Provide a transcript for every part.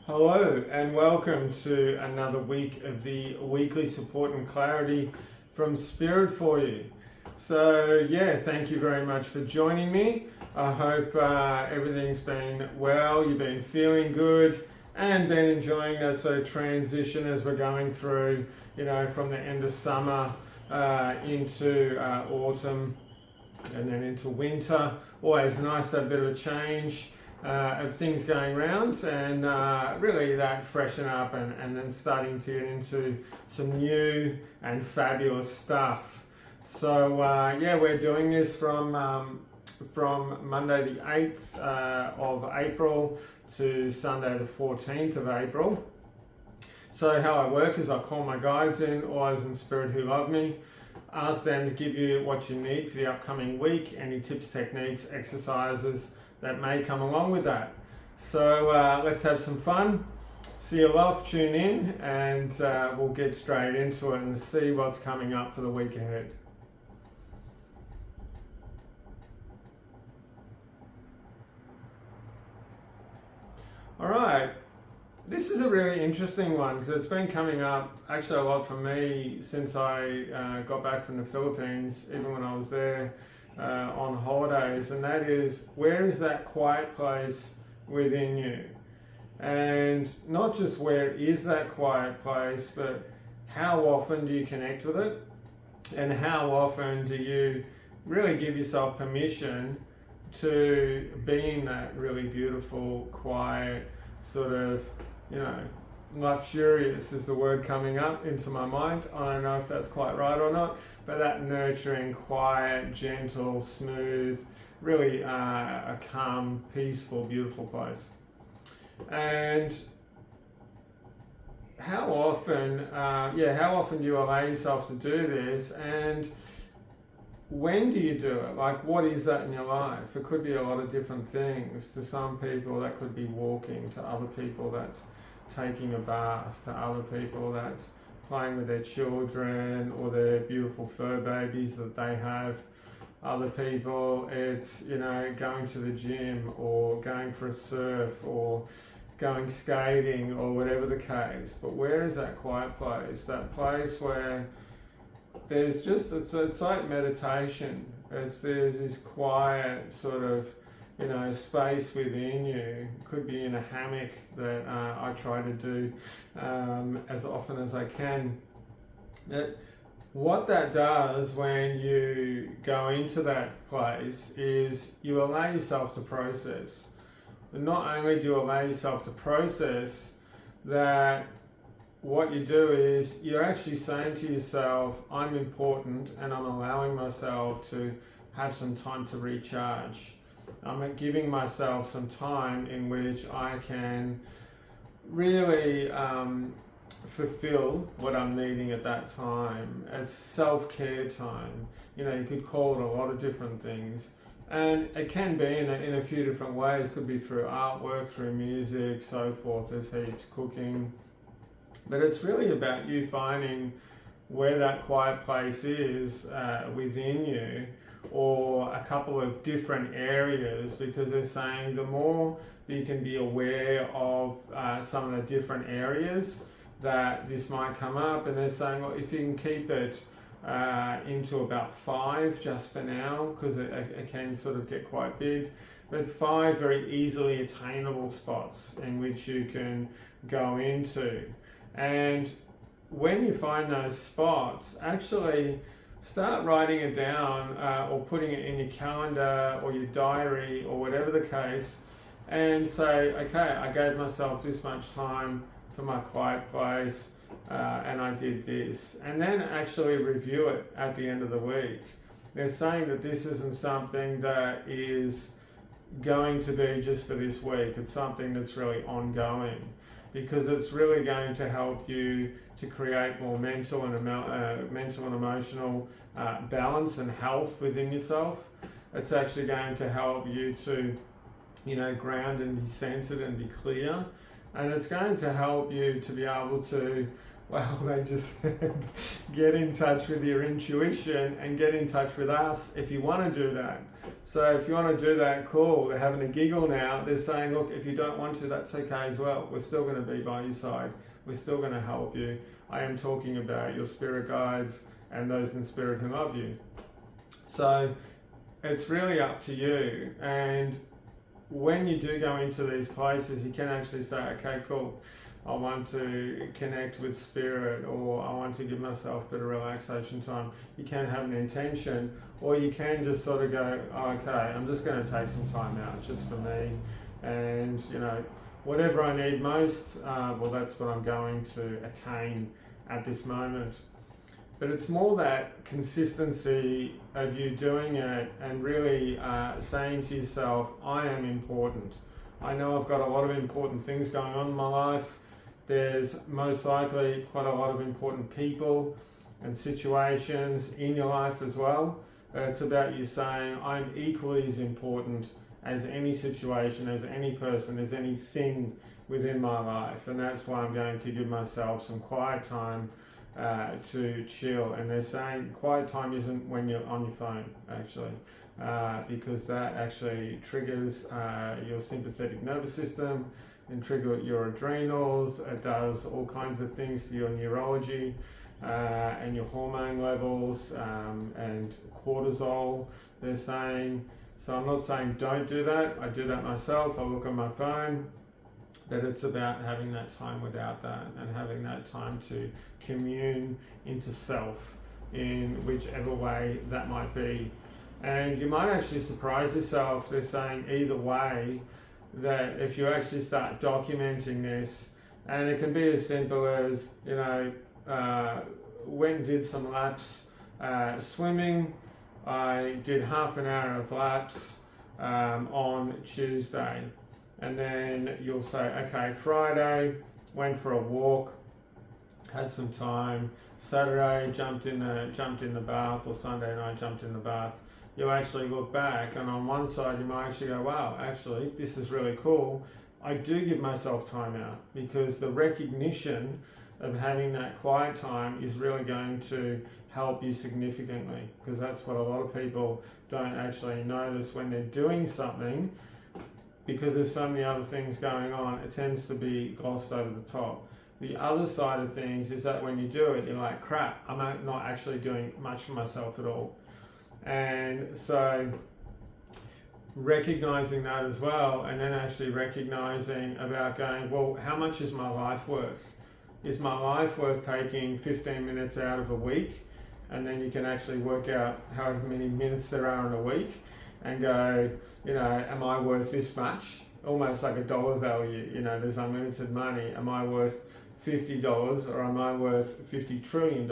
Hello and welcome to another week of the weekly support and clarity from Spirit for you. So thank you very much for joining me. I hope everything's been well, you've been feeling good and been enjoying that transition as we're going through, from the end of summer into autumn and then into winter. Always nice to have a bit of a change of things going around and really that freshen up and then starting to get into some new and fabulous stuff. So we're doing this from Monday the 8th of April to Sunday the 14th of April. So how I work is I call my guides in, all those in spirit who love me, ask them to give you what you need for the upcoming week, any tips, techniques, exercises that may come along with that. So let's have some fun. See you off, tune in, and we'll get straight into it and see what's coming up for the week ahead. All right, this is a really interesting one because it's been coming up actually a lot for me since I got back from the Philippines, even when I was there on holidays, and that is, where is that quiet place within you? And not just where is that quiet place, but how often do you connect with it, and how often do you really give yourself permission to be in that really beautiful, quiet, sort of, luxurious is the word coming up into my mind. I don't know if that's quite right or not, but that nurturing, quiet, gentle, smooth, really a calm, peaceful, beautiful place. And how often do you allow yourself to do this, and when do you do it? Like, what is that in your life? It could be a lot of different things. To some people that could be walking, to other people that's taking a bath, to other people that's playing with their children or their beautiful fur babies that they have. Other people it's going to the gym or going for a surf or going skating or whatever the case. But where is that quiet place? That place where there's just, it's like meditation. There's this quiet sort of space within you. Could be in a hammock that I try to do as often as I can. What that does when you go into that place is you allow yourself to process. And not only do you allow yourself to process, that what you do is you're actually saying to yourself, I'm important and I'm allowing myself to have some time to recharge. I'm giving myself some time in which I can really fulfill what I'm needing at that time. It's self-care time. You could call it a lot of different things. And it can be in a few different ways. It could be through artwork, through music, so forth. There's heaps, cooking. But it's really about you finding where that quiet place is within you, or a couple of different areas, because they're saying the more that you can be aware of some of the different areas that this might come up, and they're saying, well, if you can keep it into about 5 just for now, because it can sort of get quite big, but 5 very easily attainable spots in which you can go into. And when you find those spots, actually start writing it down or putting it in your calendar or your diary or whatever the case, and say, okay, I gave myself this much time for my quiet place and I did this. And then actually review it at the end of the week. They're saying that this isn't something that is going to be just for this week. It's something that's really ongoing, because it's really going to help you to create more mental and emotional balance and health within yourself. It's actually going to help you to, ground and be centered and be clear. And it's going to help you to be able to Well, they just said, get in touch with your intuition and get in touch with us if you want to do that. So if you want to do that, cool. They're having a giggle now. They're saying, look, if you don't want to, that's okay as well. We're still going to be by your side. We're still going to help you. I am talking about your spirit guides and those in spirit who love you. So it's really up to you. And when you do go into these places, you can actually say, okay, cool. I want to connect with spirit, or I want to give myself a bit of relaxation time. You can have an intention, or you can just sort of go, oh, okay, I'm just going to take some time out just for me, and whatever I need most, well, that's what I'm going to attain at this moment. But it's more that consistency of you doing it and really saying to yourself, I am important. I know I've got a lot of important things going on in my life. There's most likely quite a lot of important people and situations in your life as well. It's about you saying, I'm equally as important as any situation, as any person, as anything within my life. And that's why I'm going to give myself some quiet time to chill. And they're saying quiet time isn't when you're on your phone, actually, because that actually triggers your sympathetic nervous system and trigger your adrenals. It does all kinds of things to your neurology and your hormone levels and cortisol, they're saying. So I'm not saying don't do that. I do that myself. I look at my phone, but it's about having that time without that and having that time to commune into self in whichever way that might be. And you might actually surprise yourself. They're saying either way, that if you actually start documenting this, and it can be as simple as, went and did some laps swimming. I did half an hour of laps on Tuesday, and then you'll say, okay, Friday, went for a walk, had some time. Saturday, jumped in the bath, or Sunday night, jumped in the bath. You'll actually look back, and on one side you might actually go, wow, actually this is really cool. I do give myself time out, because the recognition of having that quiet time is really going to help you significantly, because that's what a lot of people don't actually notice when they're doing something, because there's so many other things going on. It tends to be glossed over the top. The other side of things is that when you do it, you're like, crap, I'm not actually doing much for myself at all. And so recognizing that as well, and then actually recognizing about going, well, how much is my life worth? Is my life worth taking 15 minutes out of a week? And then you can actually work out however many minutes there are in a week and go, am I worth this much? Almost like a dollar value, there's unlimited money. Am I worth $50 or am I worth $50 trillion?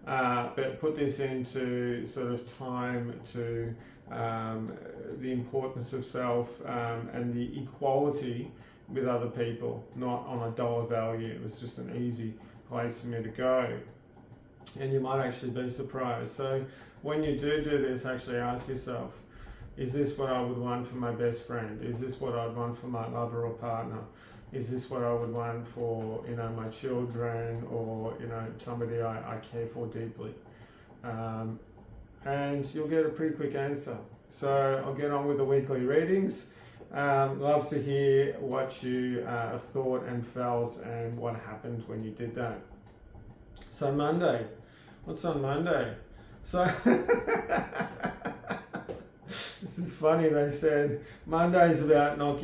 But put this into sort of time to the importance of self and the equality with other people, not on a dollar value. It was just an easy place for me to go. And you might actually be surprised. So when you do this, actually ask yourself, is this what I would want for my best friend? Is this what I'd want for my lover or partner? Is this what I would want for my children, or somebody I care for deeply? And you'll get a pretty quick answer. So I'll get on with the weekly readings. Love to hear what you thought and felt and what happened when you did that. So Monday, what's on Monday? So this is funny. They said Monday's about not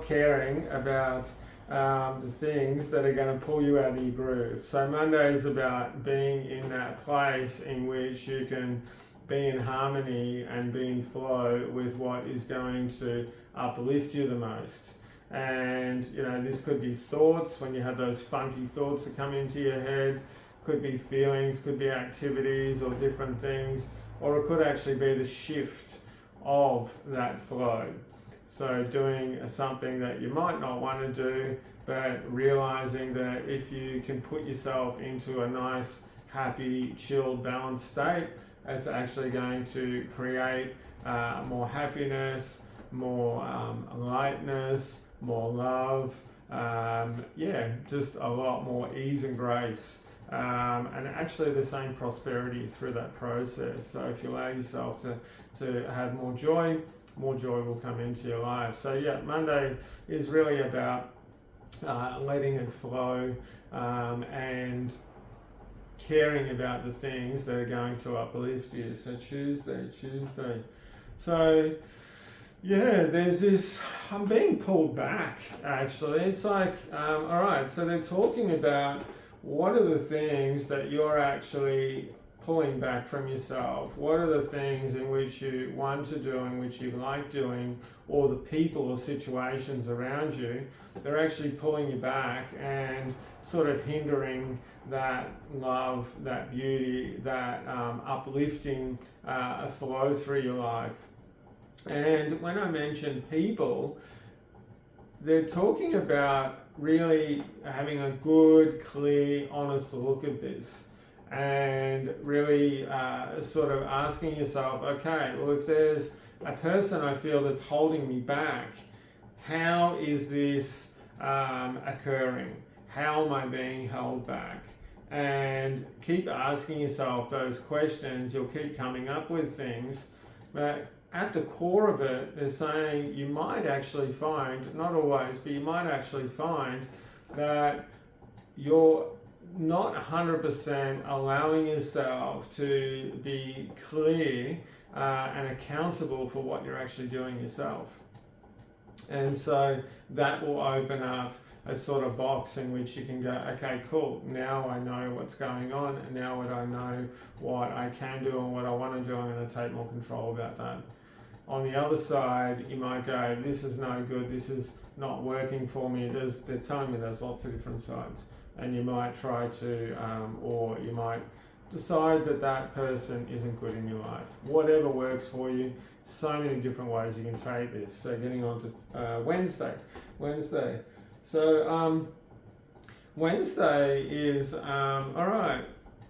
caring about the things that are going to pull you out of your groove. So Monday is about being in that place in which you can be in harmony and be in flow with what is going to uplift you the most. And this could be thoughts, when you have those funky thoughts that come into your head, could be feelings, could be activities or different things, or it could actually be the shift of that flow. So doing something that you might not want to do, but realizing that if you can put yourself into a nice, happy, chilled, balanced state, it's actually going to create more happiness, more lightness, more love, just a lot more ease and grace. And actually the same prosperity through that process. So if you allow yourself to have more joy will come into your life. So yeah, Monday is really about letting it flow and caring about the things that are going to uplift you. So Tuesday. So yeah, there's this, I'm being pulled back actually. It's like, all right, so they're talking about what are the things that you're actually pulling back from yourself? What are the things in which you want to do, in which you like doing, or the people or situations around you, they're actually pulling you back and sort of hindering that love, that beauty, that uplifting flow through your life. And when I mention people, they're talking about really having a good, clear, honest look at this and really sort of asking yourself, okay, well, if there's a person I feel that's holding me back, how is this occurring? How am I being held back? And keep asking yourself those questions. You'll keep coming up with things, but at the core of it, they're saying you might actually find, not always, but you might actually find that you're not 100% allowing yourself to be clear and accountable for what you're actually doing yourself. And so that will open up a sort of box in which you can go, okay, cool, now I know what's going on, and now that I know what I can do and what I want to do, I'm going to take more control about that. On the other side, you might go, this is no good, this is not working for me. They're telling me there's lots of different sides. And you might try to, or you might decide that that person isn't good in your life. Whatever works for you, so many different ways you can take this. So getting on to Wednesday. So Wednesday is, all right,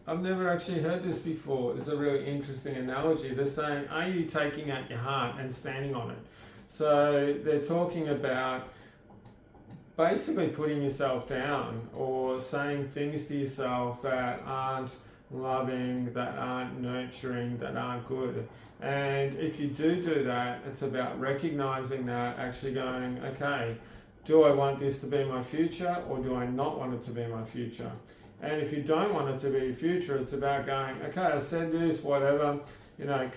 I've never actually heard this before. It's a really interesting analogy. They're saying, are you taking out your heart and standing on it? So they're talking about basically putting yourself down or saying things to yourself that aren't loving, that aren't nurturing, that aren't good. And if you do that, it's about recognizing that, actually going, okay, do I want this to be my future or do I not want it to be my future? And if you don't want it to be your future, it's about going, okay, I said this, whatever,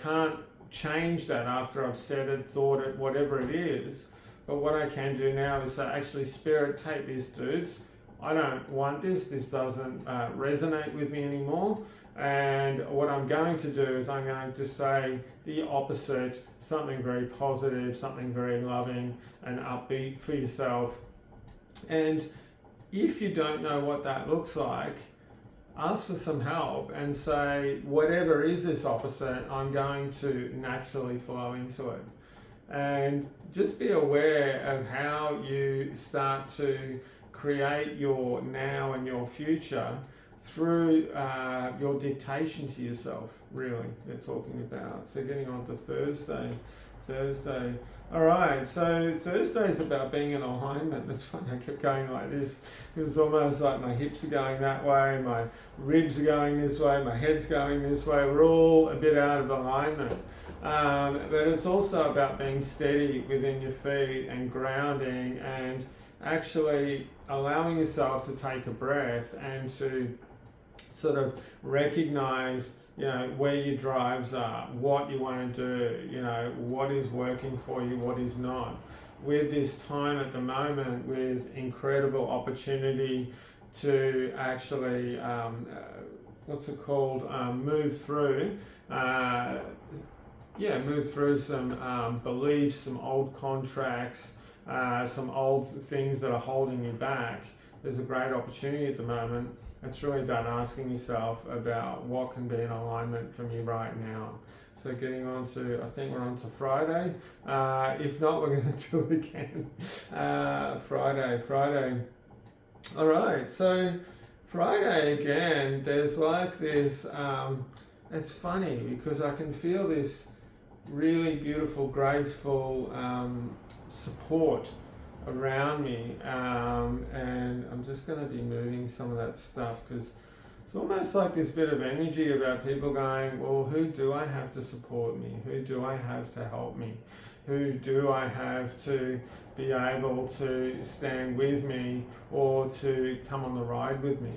can't change that after I've said it, thought it, whatever it is. But what I can do now is say, actually, Spirit, take this, dudes. I don't want this. This doesn't resonate with me anymore. And what I'm going to do is I'm going to say the opposite, something very positive, something very loving and upbeat for yourself. And if you don't know what that looks like, ask for some help and say, whatever is this opposite, I'm going to naturally flow into it. And just be aware of how you start to create your now and your future through your dictation to yourself, really, they're talking about. So getting on to Thursday. All right, so Thursday is about being in alignment. That's funny, I kept going like this. It's almost like my hips are going that way, my ribs are going this way, my head's going this way. We're all a bit out of alignment. But it's also about being steady within your feet and grounding and actually allowing yourself to take a breath and to sort of recognize, where your drives are, what you want to do, what is working for you, what is not. With this time at the moment, with incredible opportunity to actually, move through, move through some beliefs, some old contracts, some old things that are holding you back. There's a great opportunity at the moment. It's really about asking yourself about what can be in alignment from you right now. So getting on to, I think we're on to Friday. If not, we're going to do it again. Friday. All right, so Friday again, there's like this, it's funny because I can feel this really beautiful, graceful support around me, and I'm just going to be moving some of that stuff because it's almost like this bit of energy about people going, well, who do I have to support me? Who do I have to help me? Who do I have to be able to stand with me or to come on the ride with me?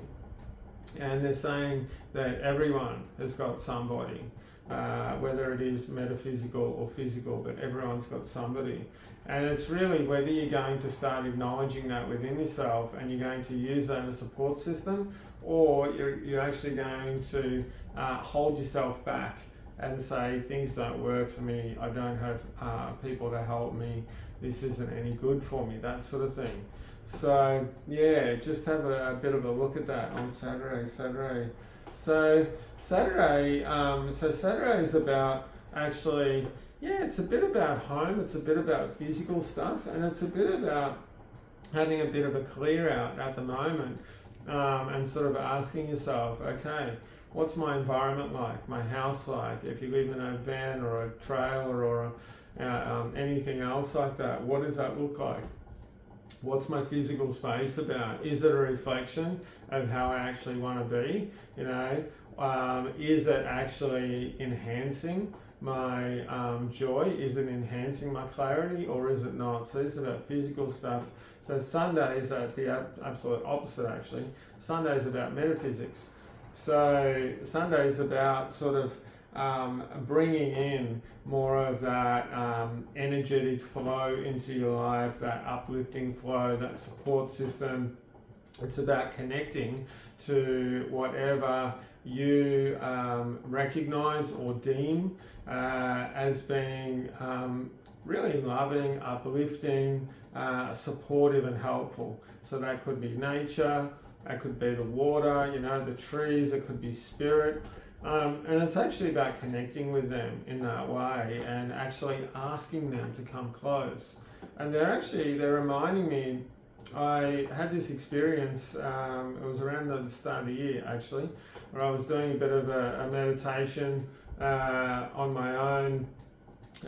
And they're saying that everyone has got somebody, whether it is metaphysical or physical, but everyone's got somebody. And it's really whether you're going to start acknowledging that within yourself and you're going to use that as a support system, or you're actually going to hold yourself back and say, things don't work for me, I don't have people to help me, this isn't any good for me, that sort of thing. So yeah, just have a bit of a look at that on Saturday. So Saturday is about actually, yeah, it's a bit about home, it's a bit about physical stuff, and it's a bit about having a bit of a clear out at the moment, and sort of asking yourself, okay, what's my environment like, my house like, if you live in a van or a trailer or anything else like that, what does that look like? What's my physical space about? Is it a reflection of how I actually want to be? You know, is it actually enhancing my joy? Is it enhancing my clarity, or is it not? So this is about physical stuff. So Sunday is the absolute opposite, actually. Sunday is about metaphysics. So Sunday is about sort of bringing in more of that energetic flow into your life, that uplifting flow, that support system. It's about connecting to whatever you recognize or deem as being really loving, uplifting, supportive and helpful. So that could be nature, that could be the water, you know, the trees, it could be spirit. And it's actually about connecting with them in that way and actually asking them to come close. And they're reminding me, I had this experience, it was around the start of the year actually, where I was doing a bit of a meditation on my own.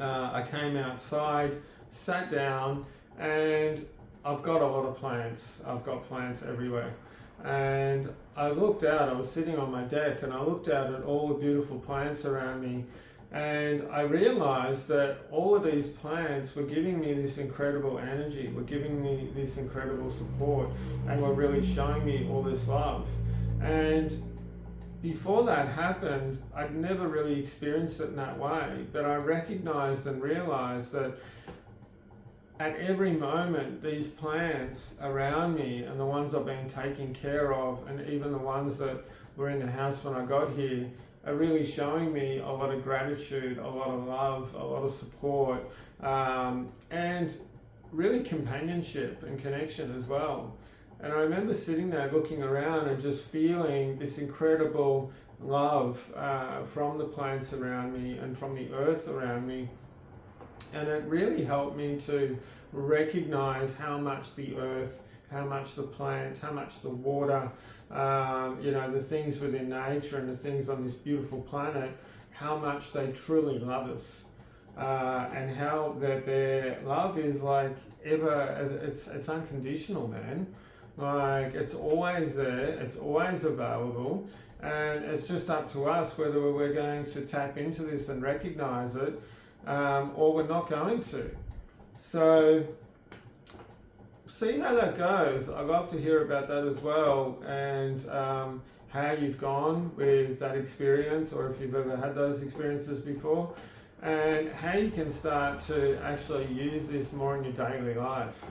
I came outside, sat down, and I've got a lot of plants. I've got plants everywhere. And I looked out, I was sitting on my deck, and I looked out at all the beautiful plants around me, and I realized that all of these plants were giving me this incredible energy, were giving me this incredible support, and were really showing me all this love. And before that happened, I'd never really experienced it in that way, but I recognized and realized that at every moment, these plants around me and the ones I've been taking care of, and even the ones that were in the house when I got here, are really showing me a lot of gratitude, a lot of love, a lot of support, and really companionship and connection as well. And I remember sitting there looking around and just feeling this incredible love from the plants around me and from the earth around me. And it really helped me to recognize how much the earth, how much the plants, how much the water, the things within nature and the things on this beautiful planet, how much they truly love us. And how that their love is like it's unconditional, man. Like it's always there, it's always available, and it's just up to us whether we're going to tap into this and recognize it, or we're not going to. So see how that goes. I'd love to hear about that as well, and how you've gone with that experience, or if you've ever had those experiences before, and how you can start to actually use this more in your daily life.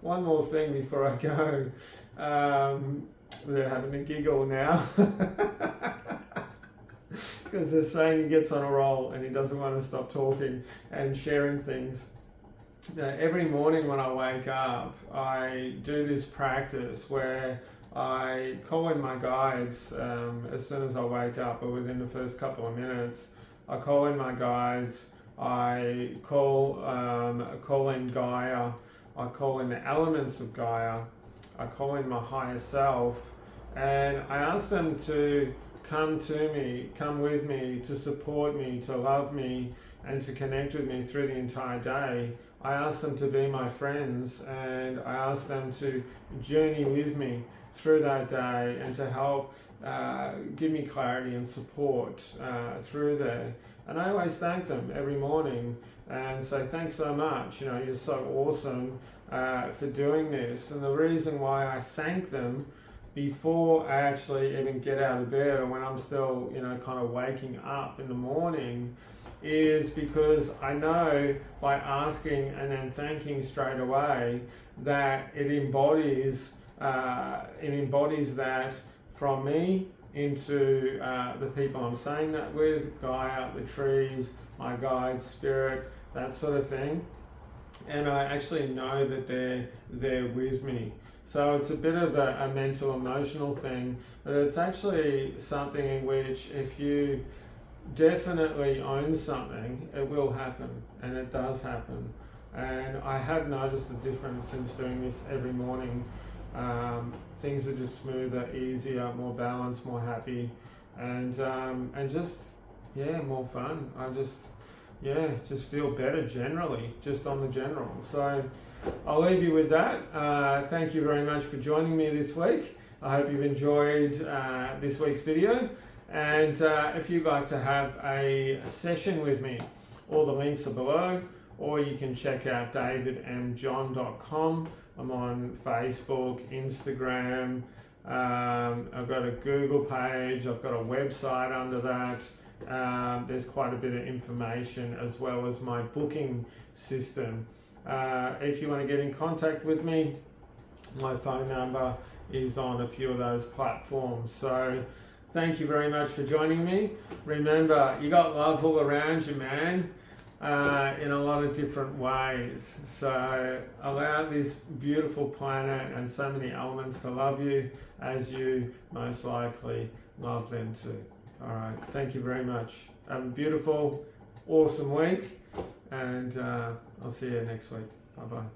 One more thing before I go. They're having a giggle now. Because they're saying he gets on a roll and he doesn't want to stop talking and sharing things. Every morning when I wake up, I do this practice where I call in my guides as soon as I wake up, or within the first couple of minutes. I call in my guides, I call in Gaia, I call in the elements of Gaia, I call in my higher self, and I ask them to come to me, come with me, to support me, to love me, and to connect with me through the entire day. I ask them to be my friends, and I ask them to journey with me through that day and to help give me clarity and support through there. And I always thank them every morning and say, thanks so much, you know, you're so awesome for doing this. And the reason why I thank them before I actually even get out of bed, or when I'm still, you know, kind of waking up in the morning, is because I know by asking and then thanking straight away that it embodies that from me into the people I'm saying that with, Gaia, the trees, my guides, spirit, that sort of thing. And I actually know that they're there with me. So it's a bit of a mental, emotional thing, but it's actually something in which if you definitely own something, it will happen, and it does happen. And I have noticed the difference since doing this every morning. Things are just smoother, easier, more balanced, more happy, and just, yeah, more fun. I just feel better generally, just on the general. So I'll leave you with that. Thank you very much for joining me this week. I hope you've enjoyed this week's video. And if you'd like to have a session with me, all the links are below, or you can check out davidmjohn.com. I'm on Facebook, Instagram, I've got a Google page, I've got a website under that. There's quite a bit of information as well as my booking system. If you want to get in contact with me, my phone number is on a few of those platforms. So thank you very much for joining me. Remember, you got love all around you, man, in a lot of different ways. So allow this beautiful planet and so many elements to love you as you most likely love them too. All right, thank you very much. Have a beautiful, awesome week, and I'll see you next week. Bye-bye.